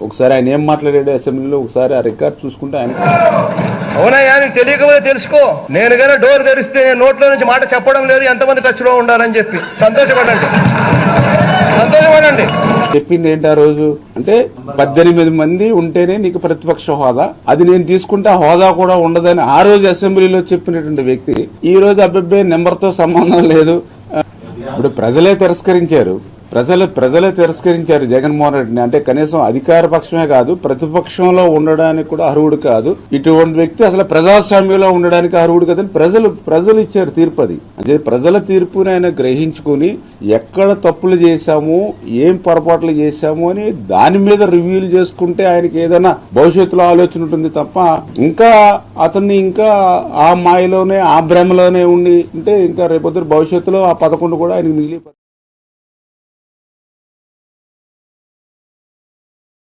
ఒకసారి ఆయన ఏం మాట్లాడాడు అసెంబ్లీలో ఒకసారి ఆ రికార్డ్ చూసుకుంటే ఆయన అవునయ్యా నీకు తెలియకపోతే తెలుసుకో. నేను కన్నా డోర్ తెరిస్తే నేను నోట్లో నుంచి మాట చెప్పడం లేదు, ఎంతమంది టచ్ లో ఉండాలని చెప్పి సంతోషపడండి. చెప్పింది ఏంటి ఆ రోజు అంటే 18 మంది ఉంటేనే నీకు ప్రతిపక్ష హోదా, అది నేను తీసుకుంటే ఆ హోదా కూడా ఉండదని ఆ రోజు అసెంబ్లీలో చెప్పినటువంటి వ్యక్తి ఈ రోజు అబ్బబ్బే నెంబర్తో సంబంధం లేదు. ఇప్పుడు ప్రజలే తిరస్కరించారు జగన్మోహన్ రెడ్డిని. అంటే కనీసం అధికార పక్షమే కాదు ప్రతిపక్షంలో ఉండడానికి కూడా అర్హుడు కాదు. ఇటువంటి వ్యక్తి అసలు ప్రజాస్వామ్యంలో ఉండడానికి అర్హుడు కాదని ప్రజలు ఇచ్చారు తీర్పు. అది అంటే ప్రజల తీర్పుని ఆయన గ్రహించుకుని ఎక్కడ తప్పులు చేశాము, ఏం పొరపాట్లు చేశాము అని దాని మీద రివ్యూలు చేసుకుంటే ఆయనకి ఏదైనా భవిష్యత్తులో ఆలోచన ఉంటుంది తప్ప ఇంకా అతన్ని ఇంకా ఆ మాయలోనే ఆ భ్రమలోనే ఉండి అంటే ఇంకా రేపొద్దు భవిష్యత్తులో ఆ 11 కూడా ఆయనకి మిగిలి